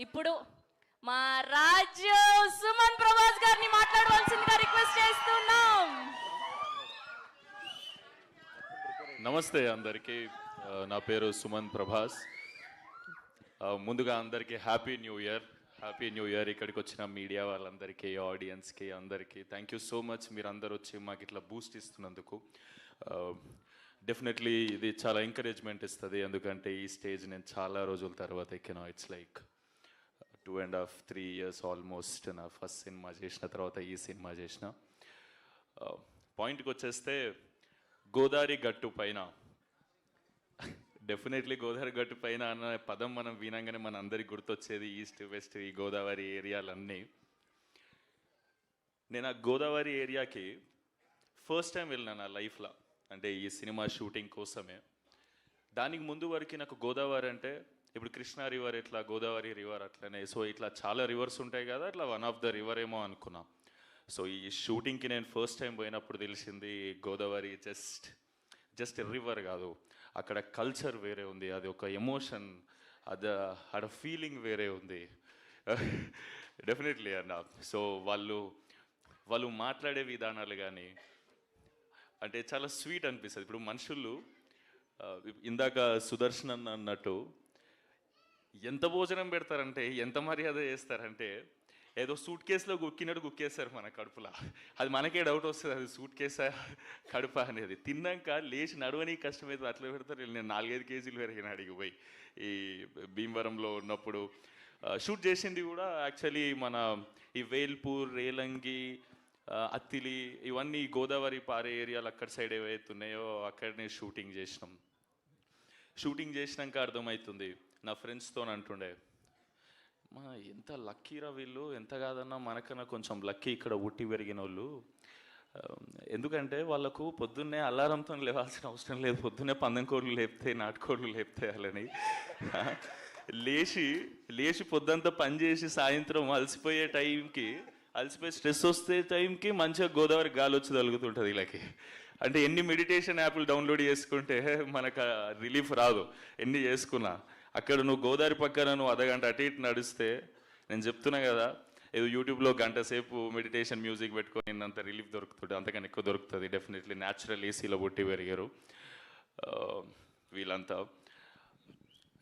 ఇప్పుడు మా రాజు సుమన్ ప్రభాస్ గారిని మాట్లాడవలసిందిగా రిక్వెస్ట్ చేస్తున్నాం. నమస్తే అందరికీ, నా పేరు సుమన్ ప్రభాస్. ముందుగా అందరికీ హ్యాపీ న్యూ ఇయర్. ఇక్కడికి వచ్చిన మీడియా వాళ్ళందరికీ, ఆడియన్స్కి అందరికీ థ్యాంక్ యూ సో మచ్. మీరు అందరు వచ్చి మాకు ఇట్లా బూస్ట్ ఇస్తున్నందుకు డెఫినెట్లీ ఇది చాలా ఎంకరేజ్మెంట్ ఇస్తుంది. ఎందుకంటే ఈ స్టేజ్ నేను చాలా రోజుల తర్వాత ఎక్కినా. It's like 2.5-3 years almost. నా ఫస్ట్ సినిమా చేసిన తర్వాత ఈ సినిమా చేసిన. పాయింట్కి వచ్చేస్తే గోదావరి గట్టు పైన, డెఫినెట్లీ గోదావరి గట్టు పైన అన్న పదం మనం వినంగానే మన అందరికి గుర్తొచ్చేది ఈస్ట్ వెస్ట్, ఈ గోదావరి ఏరియాలన్నీ. నేను ఆ గోదావరి ఏరియాకి ఫస్ట్ టైం వెళ్ళినా నా లైఫ్లో, అంటే ఈ సినిమా షూటింగ్ కోసమే. దానికి ముందు వరకు నాకు గోదావరి అంటే ఇప్పుడు కృష్ణా రివర్ ఎట్లా, గోదావరి రివర్ అట్లనే, సో ఇట్లా చాలా రివర్స్ ఉంటాయి కదా, అట్లా వన్ ఆఫ్ ద రివర్ ఏమో అనుకున్నా. సో ఈ షూటింగ్కి నేను ఫస్ట్ టైం పోయినప్పుడు తెలిసింది గోదావరి జస్ట్ రివర్ కాదు, అక్కడ కల్చర్ వేరే ఉంది, అది ఒక ఎమోషన్, ఆడ ఫీలింగ్ వేరే ఉంది. డెఫినెట్లీ అన్న. సో వాళ్ళు మాట్లాడే విధానాలు కానీ అంటే చాలా స్వీట్ అనిపిస్తుంది. ఇప్పుడు మనుషులు ఇందాక సుదర్శన్ అన్నట్టు ఎంత భోజనం పెడతారంటే, ఎంత మర్యాద చేస్తారంటే, ఏదో సూట్ కేసులో గుక్కినట్టు గుక్కేస్తారు మన కడుపులా. అది మనకే డౌట్ వస్తుంది, అది సూట్ కేసా కడుప అనేది. తిన్నాక లేచి నడవని కష్టమైతే అట్లా పెడతారు. నేను 4-5 కేజీలు పెరిగిన అడిగి పోయి ఈ భీమవరంలో ఉన్నప్పుడు. షూట్ చేసింది కూడా యాక్చువల్లీ మన ఈ వేల్పూర్, రేలంగి, అత్తిలి, ఇవన్నీ గోదావరి పారే ఏరియాలు అక్కడ సైడ్ ఏవైతే ఉన్నాయో అక్కడనే షూటింగ్ చేసినాక అర్థమవుతుంది. నా ఫ్రెండ్స్తో అంటుండే, మా ఎంత లక్కీరా వీళ్ళు, ఎంత కాదన్నా మనకన్నా కొంచెం లక్కీ ఇక్కడ ఉట్టి పెరిగిన వాళ్ళు. ఎందుకంటే వాళ్ళకు పొద్దున్నే అలారంతో లేవాల్సిన అవసరం లేదు, పొద్దున్నే పందెంకోళ్ళు లేపుతాయి, నాటుకోళ్ళు లేపుతాయి. వాళ్ళని లేచి పొద్దుంతా పనిచేసి సాయంత్రం అలసిపోయి స్ట్రెస్ వస్తే టైంకి మంచిగా గోదావరి గాలి వచ్చి తగులుతుంటుంది వీళ్ళకి. అంటే ఎన్ని మెడిటేషన్ యాప్లు డౌన్లోడ్ చేసుకుంటే మనకు రిలీఫ్ రాదు, ఎన్ని చేసుకున్నా. అక్కడ నువ్వు గోదావరి పక్కన నువ్వు అర్ధగంట అటు ఇటు నడిస్తే, నేను చెప్తున్నా కదా, ఏదో యూట్యూబ్లో గంట సేపు మెడిటేషన్ మ్యూజిక్ పెట్టుకొని అంత రిలీఫ్ దొరుకుతుంది, అంతకన్నా ఎక్కువ దొరుకుతుంది. డెఫినెట్లీ న్యాచురల్ ఏసీలో పుట్టి పెరిగారు వీళ్ళంతా.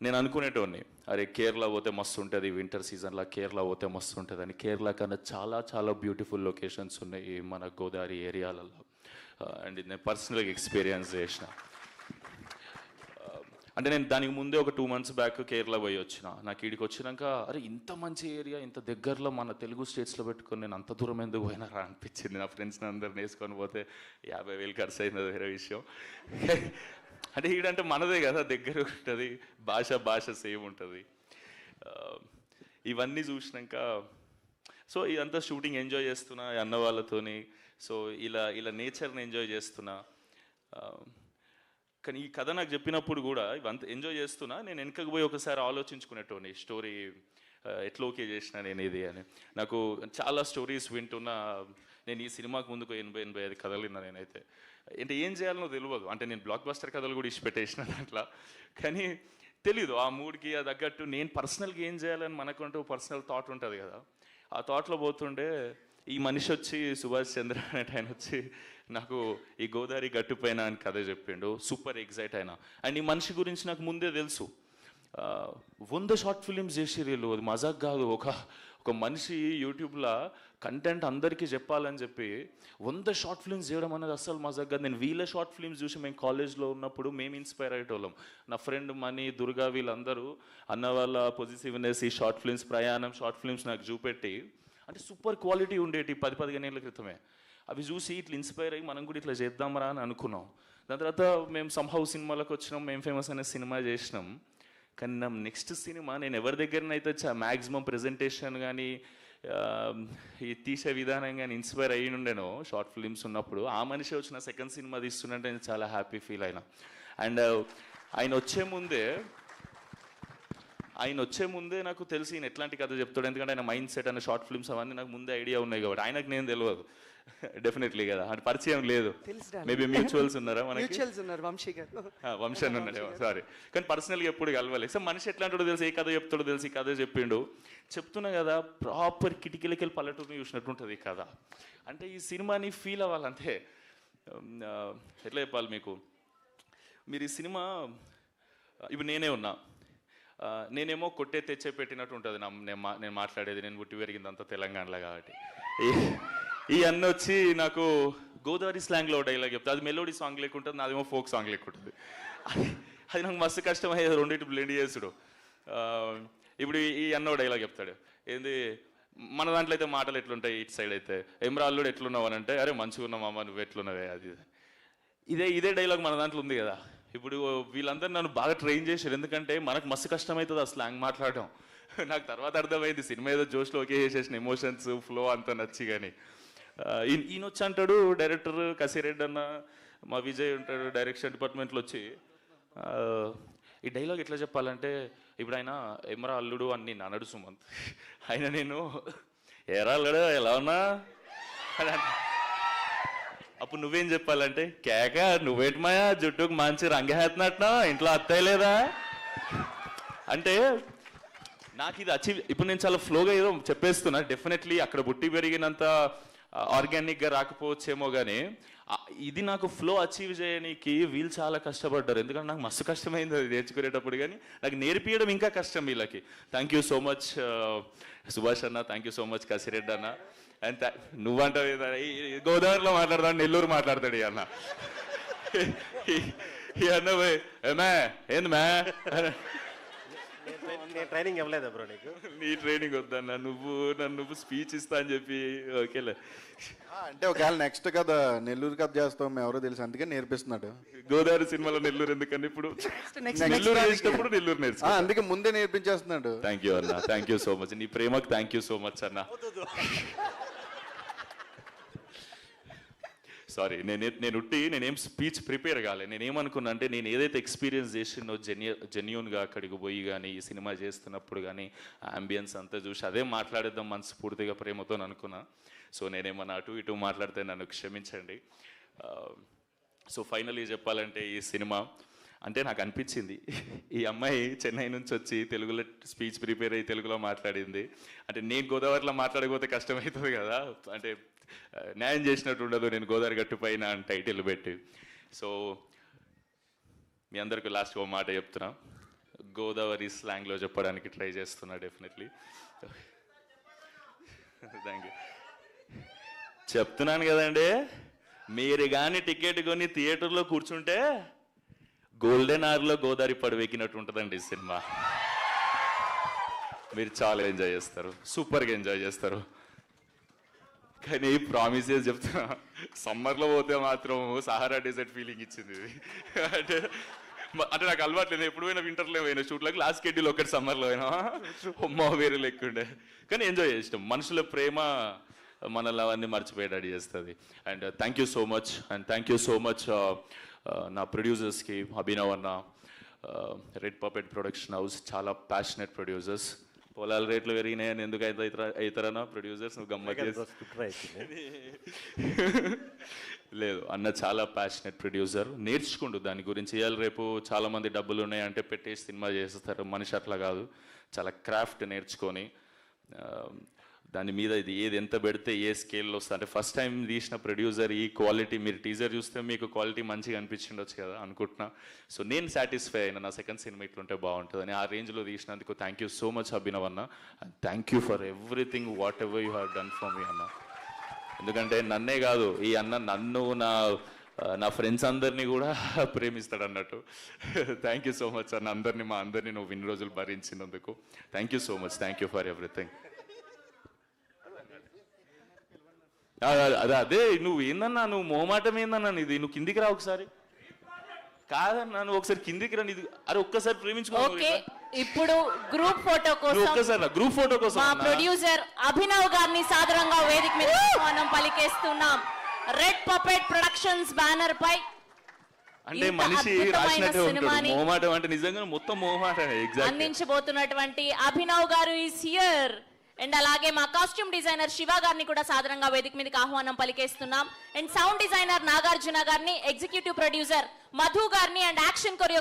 నేను అనుకునేటోడిని, అరే కేరళ పోతే మస్తు ఉంటుంది, వింటర్ సీజన్లో కేరళ పోతే మస్తు ఉంటుంది అని. కేరళ కన్నా చాలా చాలా బ్యూటిఫుల్ లొకేషన్స్ ఉన్నాయి మన గోదావరి ఏరియాలలో. అండ్ నేను పర్సనల్గా ఎక్స్పీరియన్స్ చేసిన. అంటే నేను దానికి ముందే ఒక 2 months బ్యాక్ కేరళ పోయి వచ్చిన. నాకు ఈడికి వచ్చినాక అరే ఇంత మంచి ఏరియా, ఇంత దగ్గరలో మన తెలుగు స్టేట్స్లో పెట్టుకొని నేను అంత దూరం ఎందుకు పోయినారా అనిపించింది. నా ఫ్రెండ్స్ని అందరిని వేసుకొని పోతే 50,000 ఖర్చు అయింది, వేరే విషయం. అంటే ఈడంటే మనదే కదా, దగ్గర ఉంటుంది, భాష సేమ్ ఉంటుంది. ఇవన్నీ చూసినాక సో ఇదంతా షూటింగ్ ఎంజాయ్ చేస్తున్నా అన్న వాళ్ళతోని. సో ఇలా నేచర్ని ఎంజాయ్ చేస్తున్నా. కానీ ఈ కథ నాకు చెప్పినప్పుడు కూడా ఇవంతా ఎంజాయ్ చేస్తున్నా, నేను వెనకకు పోయి ఒకసారి ఆలోచించుకునేటోని స్టోరీ ఎట్లా ఓకే చేసిన నేను ఇది అని. నాకు చాలా స్టోరీస్ వింటున్నా. నేను ఈ సినిమాకు ముందుకు 80-85 కథలు విన్నా నేనైతే. అంటే ఏం చేయాలనో తెలియదు. అంటే నేను బ్లాక్ బస్టర్ కథలు కూడా ఇచ్చిపెట్టేసిన దాంట్లో, కానీ తెలీదు ఆ మూడ్కి అది తగ్గట్టు నేను పర్సనల్గా ఏం చేయాలని మనకంటూ పర్సనల్ థాట్ ఉంటుంది కదా. ఆ థాట్లో పోతుండే ఈ మనిషి వచ్చి సుభాష్ చంద్ర అనే ఆయన వచ్చి నాకు ఈ గోదావరి గట్టుపైన అని కథ చెప్పిండు. సూపర్ ఎగ్జైట్ అయినా. అండ్ ఈ మనిషి గురించి నాకు ముందే తెలుసు. 100 షార్ట్ ఫిలిమ్స్ చేసి వీళ్ళు, అది మజాక్ కాదు. ఒక మనిషి యూట్యూబ్లో కంటెంట్ అందరికీ చెప్పాలని చెప్పి 100 షార్ట్ ఫిలిమ్స్ చేయడం అనేది అస్సలు మజాక్ కాదు. నేను వీళ్ళ షార్ట్ ఫిలిమ్స్ చూసి మేము కాలేజ్లో ఉన్నప్పుడు మేము ఇన్స్పైర్ అయ్యేటోళ్ళం. నా ఫ్రెండ్ మనీ, దుర్గా, వీళ్ళందరూ అన్న వాళ్ళ పొజిటివ్నెస్, ఈ షార్ట్ ఫిలిమ్స్, ప్రయాణం షార్ట్ ఫిలిమ్స్ నాకు చూపెట్టి, అంటే సూపర్ క్వాలిటీ ఉండేటి 10-15 ఏళ్ళ క్రితమే. అవి చూసి ఇట్లా ఇన్స్పైర్ అయ్యి మనం కూడా ఇట్లా చేద్దామరా అని అనుకున్నాం. దాని తర్వాత మేము సంహౌ సినిమాలకు వచ్చినాం, మేము ఫేమస్ అనే సినిమా చేసినాం. కానీ నా నెక్స్ట్ సినిమా నేను ఎవరి దగ్గరనైతే మ్యాక్సిమం ప్రెజెంటేషన్ కానీ ఈ తీసే విధానం కానీ ఇన్స్పైర్ అయ్యి ఉండేనో షార్ట్ ఫిలిమ్స్ ఉన్నప్పుడు, ఆ మనిషి వచ్చిన సెకండ్ సినిమా తీస్తుంటే నేను చాలా హ్యాపీ ఫీల్ అయినా. అండ్ ఆయన వచ్చే ముందే ఆయన వచ్చే ముందే నాకు తెలిసి ఈయన ఎట్లాంటి కథ చెప్తాడు, ఎందుకంటే ఆయన మైండ్ సెట్ అనే షార్ట్ ఫిల్మ్స్ అవన్నీ నాకు ముందే ఐడియా ఉన్నాయి కాబట్టి ఆయనకు నేను తెలియదు డెఫినెట్లీ కదా, అంటే పరిచయం లేదు. మేబీ మ్యూచువల్స్ ఉన్నారా మనకి? వంశీ అని ఉన్నాడు, సారీ. కానీ పర్సనల్గా ఎప్పుడు కలవాలి. సో మనిషి ఎట్లా అంటాడో తెలిసి, ఏ కథ చెప్తాడో తెలిసి ఈ కథ చెప్పిండు. చెప్తున్నా కదా, ప్రాపర్ కిటికీలకి పల్లెటూరుని చూసినట్టు ఉంటుంది ఈ కథ. అంటే ఈ సినిమాని ఫీల్ అవ్వాలంటే ఎట్లా చెప్పాలి మీకు, మీరు ఈ సినిమా ఇప్పుడు నేనే ఉన్నా, నేనేమో కొట్టే తెచ్చే పెట్టినట్టు ఉంటుంది నేను మాట్లాడేది. నేను పుట్టి పెరిగిందంతా తెలంగాణలో కాబట్టి ఈ అన్న వచ్చి నాకు గోదావరి స్లాంగ్లో డైలాగ్ చెప్తా, అది మెలోడీ సాంగ్ లేకుంటుంది, నాదేమో ఫోక్ సాంగ్ లేకుంటుంది. అది నాకు మస్తు కష్టమయ్యేది రెండింటి బ్లెండ్ చేసుడు. ఇప్పుడు ఈ అన్న డైలాగ్ చెప్తాడు, ఏంది మన దాంట్లో అయితే మాటలు ఎట్లుంటాయి, ఇటు సైడ్ అయితే ఎమ్రా అల్లుడు ఎట్లున్నావు అని అంటే, అరే మంచిగా ఉన్నామమ్మ నువ్వు ఎట్లున్నావే, అది ఇదే డైలాగ్ మన దాంట్లో ఉంది కదా. ఇప్పుడు వీళ్ళందరూ నన్ను బాగా ట్రైన్ చేశారు, ఎందుకంటే మనకు మస్తు కష్టమవుతుంది ఆ స్లాంగ్ మాట్లాడడం. నాకు తర్వాత అర్థమైంది, సినిమా ఏదో జోష్లో ఓకే చేసేసిన, ఎమోషన్స్ ఫ్లో అంతా నచ్చి. కానీ ఈయన వచ్చి అంటాడు, డైరెక్టర్ కసిరెడ్డి అన్న, మా విజయ్ ఉంటాడు డైరెక్షన్ డిపార్ట్మెంట్లో వచ్చి, ఈ డైలాగ్ ఎట్లా చెప్పాలంటే, ఇప్పుడు ఆయన ఎమ్రా అల్లుడు అని నేను అనడు సుమంత్, ఆయన నేను ఎరా అల్లుడు ఎలా ఉన్నా అని. అప్పుడు నువ్వేం చెప్పాలంటే, కేక నువ్వేటి మాయా జుట్టుకు మంచి రంగేస్తున్నట్టు ఇంట్లో అత్తయ్య లేదా అంటే, నాకు ఇది అచీవ్. ఇప్పుడు నేను చాలా ఫ్లోగా ఏదో చెప్పేస్తున్నా, డెఫినెట్లీ అక్కడ పుట్టి పెరిగినంత ఆర్గానిక్గా రాకపోవచ్చేమో, కానీ ఇది నాకు ఫ్లో అచీవ్ చేయడానికి వీళ్ళు చాలా కష్టపడ్డారు. ఎందుకంటే నాకు మస్తు కష్టమైంది అది నేర్చుకునేటప్పుడు, కానీ నాకు నేర్పించడం ఇంకా కష్టం వీళ్ళకి. Thank you so much Subhash అన్న, thank you so much Kasireddy అన్న. అండ్ నువ్వంటావు గోదావరిలో మాట్లాడతాడు, నెల్లూరు మాట్లాడతాడు ఈ అన్న. ఈ అన్న పోయి ఏమే ఏంది మే, ట్రైనింగ్ ఇవ్వలేదు బ్రో నీకు? నీ ట్రైనింగ్ వద్దన్న, నువ్వు స్పీచ్ ఇస్తా అని చెప్పి ఓకేలే. అంటే ఒకవేళ నెక్స్ట్ కథ నెల్లూరు కథ చేస్తాం మేము ఎవరో తెలుసు, అందుకే నేర్పిస్తున్నాడు. గోదావరి సినిమాలో నెల్లూరు ఎందుకని ఇప్పుడు నెల్లూరు చేసినప్పుడు నెల్లూరు నేర్చు, అందుకే ముందే నేర్పించేస్తున్నాడు. థ్యాంక్ యూ అన్న, థ్యాంక్ యూ సో మచ్. నీ ప్రేమకు థ్యాంక్ యూ సో మచ్ అన్న. సారీ, నేనేం స్పీచ్ ప్రిపేర్ కాలే. నేనేమనుకున్నా అంటే, నేను ఏదైతే ఎక్స్పీరియన్స్ చేసినో జెన్యూన్గా అక్కడికి పోయి కానీ ఈ సినిమా చేస్తున్నప్పుడు కానీ అంబియన్స్ అంతా చూసి అదే మాట్లాడేద్దాం మనస్ఫూర్తిగా ప్రేమతో అనుకున్నా. సో నేనేమన్నా అటు ఇటు మాట్లాడితే నన్ను క్షమించండి. సో ఫైనలీ చెప్పాలంటే, ఈ సినిమా అంటే నాకు అనిపించింది, ఈ అమ్మాయి చెన్నై నుంచి వచ్చి తెలుగులో స్పీచ్ ప్రిపేర్ అయ్యి తెలుగులో మాట్లాడింది. అంటే నేను గోదావరిలో మాట్లాడకపోతే కష్టమవుతుంది కదా, అంటే న్యాయం చేసినట్టు ఉండదు నేను గోదావరి గట్టు పైన అని టైటిల్ పెట్టి. సో మీ అందరికీ లాస్ట్ ఒక మాట చెప్తున్నా, గోదావరి స్లాంగ్లో చెప్పడానికి ట్రై చేస్తున్నా డెఫినెట్లీ. Thank you. చెప్తున్నాను కదండి, మీరు కానీ టికెట్ కొని థియేటర్లో కూర్చుంటే గోల్డెన్ అవర్లో గోదావరి పడవెక్కినట్టు ఉంటుందండి ఈ సినిమా. మీరు చాలా ఎంజాయ్ చేస్తారు, సూపర్గా ఎంజాయ్ చేస్తారు. కానీ ప్రామిసెస్ చెప్తున్నా, సమ్మర్లో పోతే మాత్రం సహారా డెజర్ట్ ఫీలింగ్ ఇచ్చింది ఇది. అంటే నాకు అలవాటు లేదు, ఎప్పుడు పోయినా వింటర్లో పోయినా షూట్లకు, లాస్ట్ షెడ్యూల్ ఒకటి సమ్మర్లో పోయినా అమ్మో వేరే లెక్కుండే. కానీ ఎంజాయ్ చేసినాం, మనుషుల ప్రేమ మనల్ని అవన్నీ మర్చిపోయేటట్టు చేస్తుంది. And thank you so much, and thank you so much నా ప్రొడ్యూసర్స్కి, అభినవ్ అన్న, రెడ్ పపెట్ ప్రొడక్షన్ హౌస్, చాలా ప్యాషనెట్ ప్రొడ్యూసర్స్. పొలాల రేట్లు పెరిగినాయని ఎందుకు అవుతారన్నా ప్రొడ్యూసర్స్, నువ్వు గమ్మత్ లేదు అన్న, చాలా ప్యాషనెట్ ప్రొడ్యూసర్, నేర్చుకుంటూ దాని గురించి. ఇవాళ రేపు చాలామంది డబ్బులు ఉన్నాయంటే పెట్టేసి సినిమా చేస్తారు, మనిషి అట్లా కాదు, చాలా క్రాఫ్ట్ నేర్చుకొని దాని మీద ఇది ఏది ఎంత పెడితే ఏ స్కేల్లో వస్తుంది. అంటే ఫస్ట్ టైం తీసిన ప్రొడ్యూసర్ ఈ క్వాలిటీ, మీరు టీజర్ చూస్తే మీకు క్వాలిటీ మంచిగా అనిపించిండొచ్చు కదా అనుకుంటున్నా. సో నేను సాటిస్ఫై అయినా, నా సెకండ్ సినిమా ఇట్లుంటే బాగుంటుందని. ఆ రేంజ్లో తీసినందుకు thank you so much Abhinav అన్న, and thank you for everything whatever you have done for me అన్న. ఎందుకంటే నన్నే కాదు, ఈ అన్న నన్ను నా ఫ్రెండ్స్ అందరినీ కూడా ప్రేమిస్తాడు అన్నట్టు. థ్యాంక్ యూ సో మచ్ అన్న, మా అందరినీ నువ్వు ఇన్ని రోజులు భరించినందుకు thank you so much. Thank you for everything. అదే నువ్వు ఏందన్నా, నువ్వు మొహమాటం ఏందన్నా ఇది, నువ్వు కిందికి రా ఒకసారి. కాదన్నా నువ్వు ఒకసారి కిందికి రా, ఇది అరే ఒక్కసారి ప్రేమించుకో. ఇప్పుడు గ్రూప్ ఫోటో కోసం, ఒక్కసారి గ్రూప్ ఫోటో కోసం మా ప్రొడ్యూసర్ అభినవ్ గారిని సాదరంగా వేదిక మీద మనం పలికేస్తున్నాం. రెడ్ పపెట్ ప్రొడక్షన్స్ బ్యానర్ పై అంటే ఇంత మనిషి అద్భుతమైన రాసినట్టే ఉంటాడు. సినిమాని మొహమాటం అంటే నిజంగా మొత్తం మొహమాటమే. ఎగ్జాక్ట్. అందించబోతున్నటువంటి అభినవ్ గారు ఈస్ హియర్. అండ్ అలాగే మా కాస్ట్యూమ్ డిజైనర్ శివ గారిని కూడా సాధారణంగా వేదిక మీదకి ఆహ్వానం పలికేస్తున్నాం. అండ్ సౌండ్ డిజైనర్ నాగార్జున గారిని, ఎగ్జిక్యూటివ్ ప్రొడ్యూసర్ మధు గారిని, అండ్ యాక్షన్ కొరియో